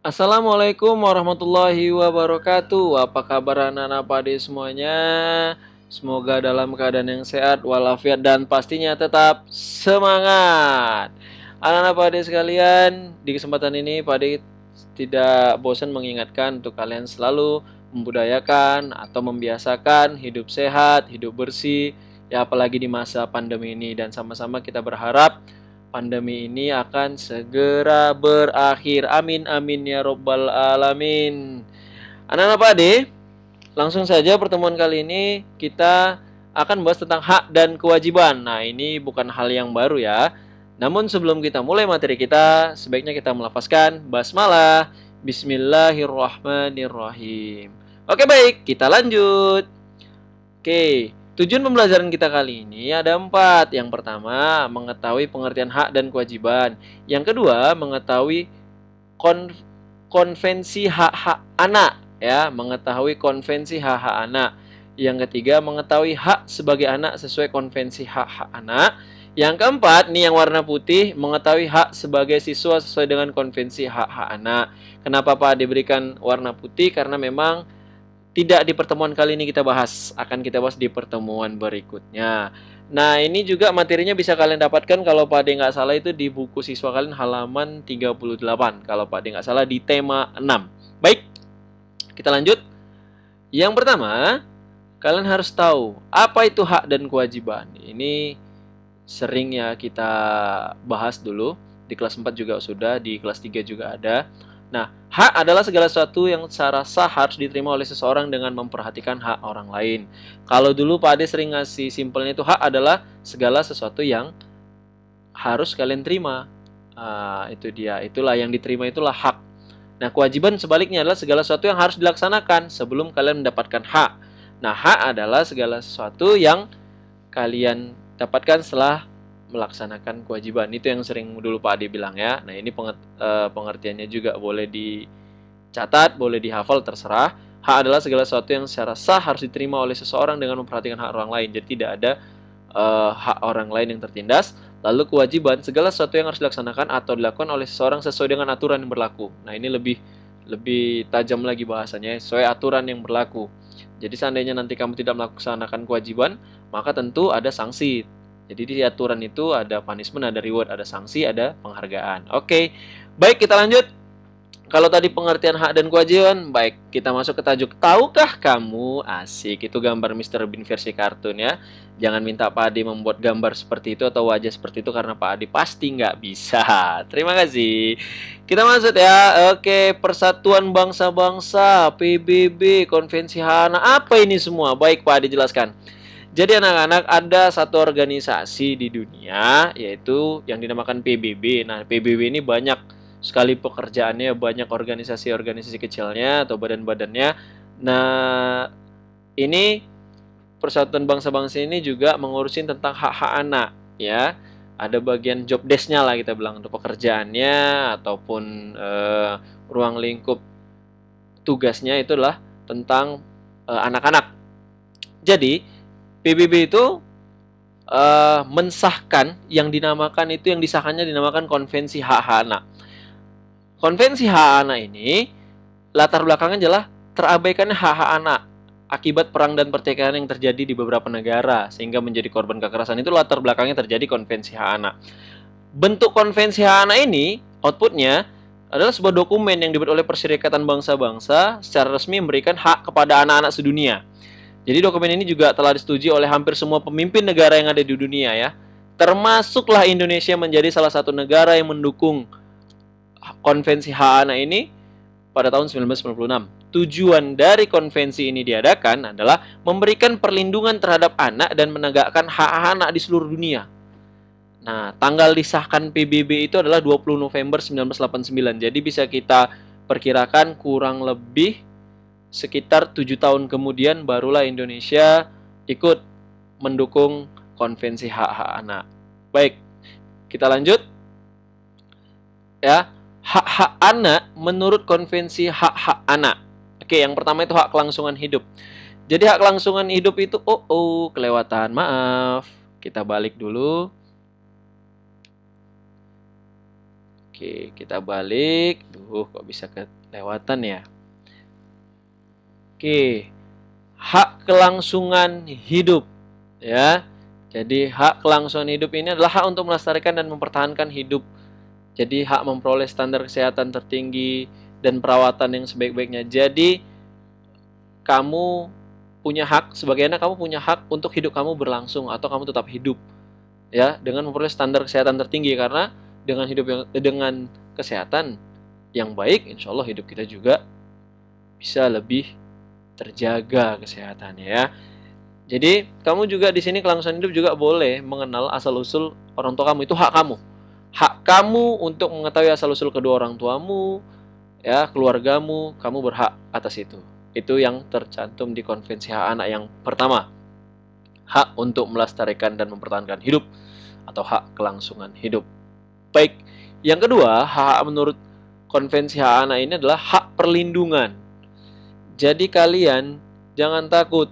Assalamualaikum warahmatullahi wabarakatuh. Apa kabar anak-anak pade semuanya? Semoga dalam keadaan yang sehat walafiat dan pastinya tetap semangat. Anak-anak pade sekalian, di kesempatan ini pade tidak bosan mengingatkan untuk kalian selalu membudayakan atau membiasakan hidup sehat, hidup bersih, ya apalagi di masa pandemi ini, dan sama-sama kita berharap pandemi ini akan segera berakhir. Amin amin ya robbal alamin. Anak-anak Pak Ade, langsung saja pertemuan kali ini kita akan bahas tentang hak dan kewajiban. Nah, ini bukan hal yang baru ya. Namun sebelum kita mulai materi kita, sebaiknya kita melafazkan basmalah. Bismillahirrahmanirrahim. Oke, baik, kita lanjut. Oke, tujuan pembelajaran kita kali ini ada 4. Yang pertama, mengetahui pengertian hak dan kewajiban. Yang kedua, mengetahui kon konvensi hak-hak anak, ya, mengetahui konvensi hak-hak anak. Yang ketiga, mengetahui hak sebagai anak sesuai konvensi hak-hak anak. Yang keempat, nih yang warna putih, mengetahui hak sebagai siswa sesuai dengan konvensi hak-hak anak. Kenapa Pak diberikan warna putih? Karena memang tidak di pertemuan kali ini kita bahas, akan kita bahas di pertemuan berikutnya. Nah, ini juga materinya bisa kalian dapatkan kalau Pak Ade nggak salah itu di buku siswa kalian halaman 38. Kalau Pak Ade nggak salah di tema 6. Baik, kita lanjut. Yang pertama, kalian harus tahu apa itu hak dan kewajiban. Ini sering ya kita bahas dulu. Di kelas 4 juga sudah, di kelas 3 juga ada. Nah, hak adalah segala sesuatu yang secara sah harus diterima oleh seseorang dengan memperhatikan hak orang lain. Kalau dulu Pak Ade sering ngasih simpelnya itu hak adalah segala sesuatu yang harus kalian terima. Itu dia, itulah yang diterima itulah hak. Nah, kewajiban sebaliknya adalah segala sesuatu yang harus dilaksanakan sebelum kalian mendapatkan hak. Nah, hak adalah segala sesuatu yang kalian dapatkan setelah melaksanakan kewajiban. Itu yang sering dulu Pak Ade bilang ya. Nah, ini pengertiannya juga boleh dicatat, boleh dihafal, terserah. Hak adalah segala sesuatu yang secara sah harus diterima oleh seseorang dengan memperhatikan hak orang lain. Jadi tidak ada hak orang lain yang tertindas. Lalu kewajiban, segala sesuatu yang harus dilaksanakan atau dilakukan oleh seseorang sesuai dengan aturan yang berlaku. Nah, ini lebih tajam lagi bahasanya, sesuai aturan yang berlaku. Jadi seandainya nanti kamu tidak melaksanakan kewajiban, maka tentu ada sanksi. Jadi di aturan itu ada punishment, ada reward, ada sanksi, ada penghargaan. Oke, baik kita lanjut. Kalau tadi pengertian hak dan kewajiban, baik kita masuk ke tajuk. Tahukah kamu, asik, itu gambar Mr. Bean versi kartun ya. Jangan minta Pak Adi membuat gambar seperti itu atau wajah seperti itu karena Pak Adi pasti nggak bisa. Terima kasih. Kita masuk ya. Oke, Persatuan Bangsa-Bangsa, PBB, Konvensi HANA. Apa ini semua? Baik Pak Adi jelaskan. Jadi anak-anak ada satu organisasi di dunia yaitu yang dinamakan PBB. Nah, PBB ini banyak sekali pekerjaannya, banyak organisasi-organisasi kecilnya atau badan-badannya. Nah, ini Persatuan Bangsa-Bangsa ini juga mengurusin tentang hak-hak anak, ya. Ada bagian job desk-nya lah kita bilang untuk pekerjaannya ataupun ruang lingkup tugasnya itulah tentang anak-anak. Jadi, PBB itu mensahkan yang dinamakan itu yang disahkannya dinamakan Konvensi Hak-Hak Anak. Konvensi hak anak ini latar belakangnya adalah terabaikannya hak-hak anak akibat perang dan pertikaian yang terjadi di beberapa negara sehingga menjadi korban kekerasan. Itu latar belakangnya terjadi konvensi hak anak. Bentuk konvensi hak anak ini outputnya adalah sebuah dokumen yang dibuat oleh Perserikatan Bangsa-Bangsa secara resmi memberikan hak kepada anak-anak sedunia. Jadi dokumen ini juga telah disetujui oleh hampir semua pemimpin negara yang ada di dunia ya. Termasuklah Indonesia menjadi salah satu negara yang mendukung Konvensi Hak Anak ini pada tahun 1996. Tujuan dari konvensi ini diadakan adalah memberikan perlindungan terhadap anak dan menegakkan hak anak di seluruh dunia. Nah, tanggal disahkan PBB itu adalah 20 November 1989. Jadi bisa kita perkirakan kurang lebih sekitar 7 tahun kemudian barulah Indonesia ikut mendukung konvensi hak-hak anak. Baik, kita lanjut. Ya, hak-hak anak menurut konvensi hak-hak anak. Oke, yang pertama itu hak kelangsungan hidup. Jadi hak kelangsungan hidup itu kelewatan, maaf. Kita balik dulu. Oke, kita balik. Duh, kok bisa kelewatan ya? Oke, hak kelangsungan hidup ya. Jadi hak kelangsungan hidup ini adalah hak untuk melestarikan dan mempertahankan hidup. Jadi hak memperoleh standar kesehatan tertinggi dan perawatan yang sebaik-baiknya. Jadi kamu punya hak, sebagai anak kamu punya hak untuk hidup kamu berlangsung atau kamu tetap hidup ya dengan memperoleh standar kesehatan tertinggi, karena dengan hidup yang dengan kesehatan yang baik, insya Allah hidup kita juga bisa lebih terjaga kesehatannya ya. Jadi kamu juga di sini kelangsungan hidup juga boleh mengenal asal usul orang tua kamu, itu hak kamu. Hak kamu untuk mengetahui asal usul kedua orang tuamu, ya, keluargamu, kamu berhak atas itu. Itu yang tercantum di Konvensi Hak Anak yang pertama. Hak untuk melestarikan dan mempertahankan hidup atau hak kelangsungan hidup. Baik, yang kedua, hak menurut Konvensi Hak Anak ini adalah hak perlindungan. Jadi kalian jangan takut.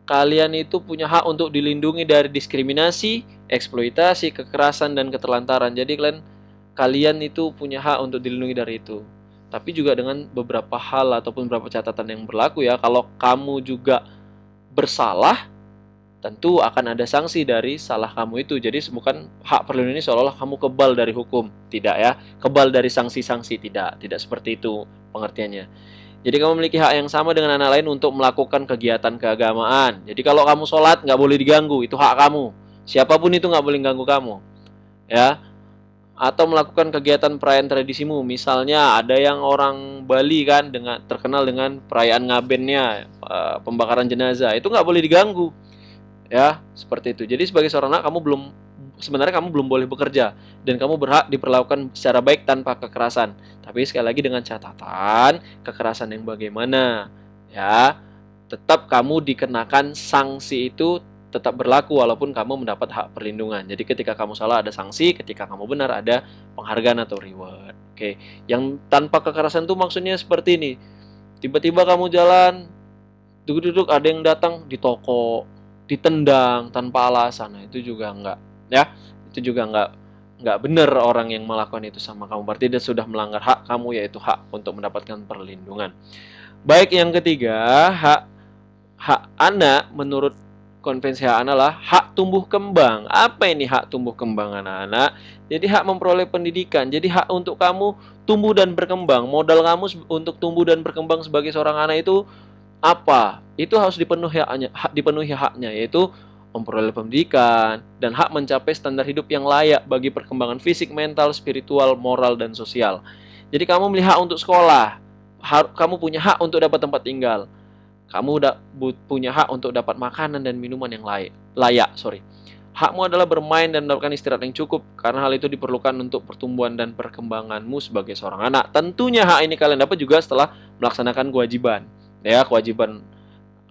Kalian itu punya hak untuk dilindungi dari diskriminasi, eksploitasi, kekerasan, dan keterlantaran. Jadi kalian itu punya hak untuk dilindungi dari itu. Tapi juga dengan beberapa hal ataupun beberapa catatan yang berlaku ya. Kalau kamu juga bersalah, tentu akan ada sanksi dari salah kamu itu. Jadi bukan hak perlindungan ini seolah-olah kamu kebal dari hukum. Tidak ya, kebal dari sanksi-sanksi. Tidak seperti itu pengertiannya. Jadi kamu memiliki hak yang sama dengan anak lain untuk melakukan kegiatan keagamaan. Jadi kalau kamu sholat nggak boleh diganggu, itu hak kamu. Siapapun itu nggak boleh ganggu kamu, ya. Atau melakukan kegiatan perayaan tradisimu. Misalnya ada yang orang Bali kan terkenal dengan perayaan ngabennya, pembakaran jenazah, itu nggak boleh diganggu, ya. Seperti itu. Jadi sebagai seorang anak sebenarnya kamu belum boleh bekerja dan kamu berhak diperlakukan secara baik tanpa kekerasan. Tapi sekali lagi dengan catatan kekerasan yang bagaimana, ya. Tetap kamu dikenakan sanksi, itu tetap berlaku walaupun kamu mendapat hak perlindungan. Jadi ketika kamu salah ada sanksi, ketika kamu benar ada penghargaan atau reward. Oke, yang tanpa kekerasan itu maksudnya seperti ini. Tiba-tiba kamu jalan, duduk-duduk ada yang datang di toko, ditendang tanpa alasan. Nah, itu juga enggak, ya. Itu juga enggak benar orang yang melakukan itu sama kamu. Berarti dia sudah melanggar hak kamu, yaitu hak untuk mendapatkan perlindungan. Baik, yang ketiga, hak anak menurut Konvensi Hak Anak adalah hak tumbuh kembang. Apa ini hak tumbuh kembang anak-anak? Jadi hak memperoleh pendidikan. Jadi hak untuk kamu tumbuh dan berkembang. Modal kamu untuk tumbuh dan berkembang sebagai seorang anak itu apa? Itu harus dipenuhi haknya, yaitu memperoleh pendidikan dan hak mencapai standar hidup yang layak bagi perkembangan fisik, mental, spiritual, moral, dan sosial. Jadi kamu memiliki hak untuk sekolah. Kamu punya hak untuk dapat tempat tinggal. Kamu punya hak untuk dapat makanan dan minuman yang layak. Hakmu adalah bermain dan mendapatkan istirahat yang cukup, karena hal itu diperlukan untuk pertumbuhan dan perkembanganmu sebagai seorang anak. Tentunya hak ini kalian dapat juga setelah melaksanakan kewajiban. Ya, kewajiban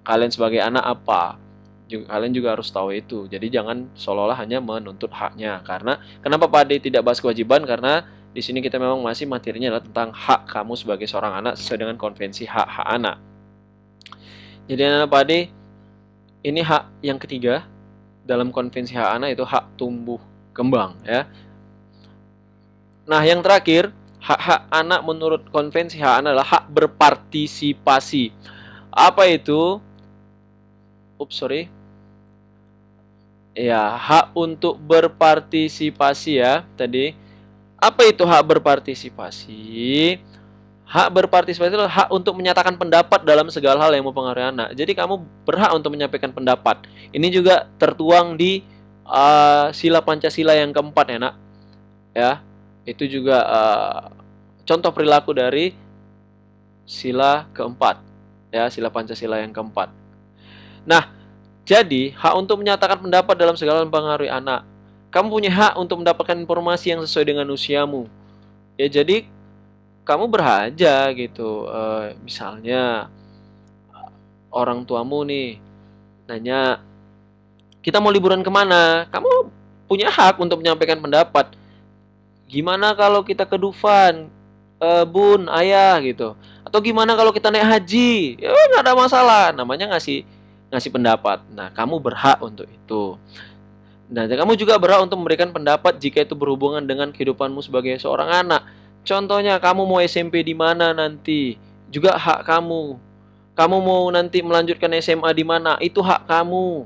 kalian sebagai anak apa? Kalian juga harus tahu itu. Jadi jangan seolah-olah hanya menuntut haknya. Karena kenapa Pak Ade tidak bahas kewajiban? Karena di sini kita memang masih materinya adalah tentang hak kamu sebagai seorang anak sesuai dengan Konvensi Hak Anak. Jadi anak-anak Pak Ade, ini hak yang ketiga dalam Konvensi Hak Anak, itu hak tumbuh kembang, ya. Nah, yang terakhir, hak-hak anak menurut Konvensi Hak Anak adalah hak berpartisipasi. Apa itu? Ya, hak untuk berpartisipasi ya tadi. Apa itu hak berpartisipasi? Hak berpartisipasi adalah hak untuk menyatakan pendapat dalam segala hal yang mempengaruhi anak. Jadi kamu berhak untuk menyampaikan pendapat. Ini juga tertuang di sila Pancasila yang keempat ya nak. Ya, itu juga contoh perilaku dari sila keempat. Ya, sila Pancasila yang keempat. Nah, jadi hak untuk menyatakan pendapat dalam segala hal yang mempengaruhi anak. Kamu punya hak untuk mendapatkan informasi yang sesuai dengan usiamu. Ya, jadi kamu berhak aja gitu. Misalnya orang tuamu nih nanya, kita mau liburan kemana? Kamu punya hak untuk menyampaikan pendapat. Gimana kalau kita ke Dufan, bun, ayah gitu. Atau gimana kalau kita naik haji? Ya nggak ada masalah. Namanya ngasih pendapat. Nah, kamu berhak untuk itu. Nah, kamu juga berhak untuk memberikan pendapat jika itu berhubungan dengan kehidupanmu sebagai seorang anak. Contohnya, kamu mau SMP di mana nanti, juga hak kamu. Kamu mau nanti melanjutkan SMA di mana, itu hak kamu.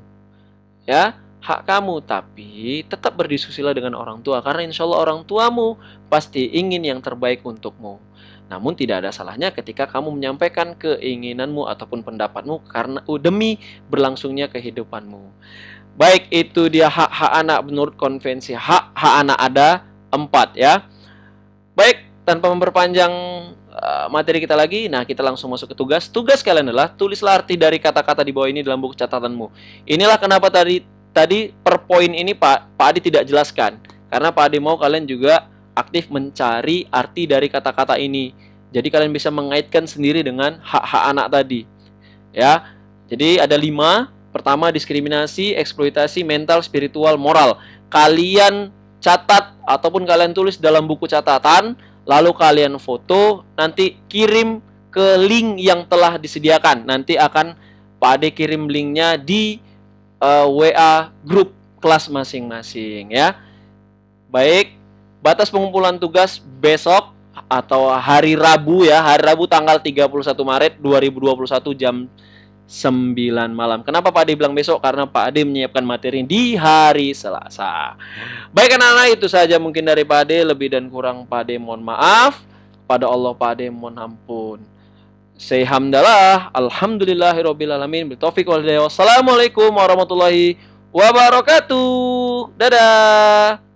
Ya, hak kamu. Tapi tetap berdiskusilah dengan orang tua, karena insya Allah orang tuamu pasti ingin yang terbaik untukmu. Namun tidak ada salahnya ketika kamu menyampaikan keinginanmu ataupun pendapatmu karena demi berlangsungnya kehidupanmu. Baik, itu dia hak-hak anak menurut konvensi hak-hak anak ada 4 ya. Baik, tanpa memperpanjang materi kita lagi, nah kita langsung masuk ke tugas. Tugas kalian adalah tulislah arti dari kata-kata di bawah ini dalam buku catatanmu. Inilah kenapa tadi per poin ini Pak Adi tidak jelaskan. Karena Pak Adi mau kalian juga aktif mencari arti dari kata-kata ini. Jadi kalian bisa mengaitkan sendiri dengan hak-hak anak tadi. Ya. Jadi ada 5. Pertama, diskriminasi, eksploitasi, mental, spiritual, moral. Kalian catat ataupun kalian tulis dalam buku catatan, lalu kalian foto, nanti kirim ke link yang telah disediakan. Nanti akan Pak Ade kirim linknya di WA grup kelas masing-masing ya. Baik, batas pengumpulan tugas besok atau hari Rabu ya, hari Rabu tanggal 31 Maret 2021 jam 9 malam. Kenapa Pak Ade bilang besok? Karena Pak Ade menyiapkan materi di hari Selasa. Baik anak-anak, itu saja mungkin dari Pak Ade. Lebih dan kurang Pak Ade mohon maaf. Pada Allah Pak Ade mohon ampun. Say hamdalah, alhamdulillahirrabbilalamin. Bitaufiq wal hidayah. Wassalamualaikum warahmatullahi wabarakatuh. Dadah.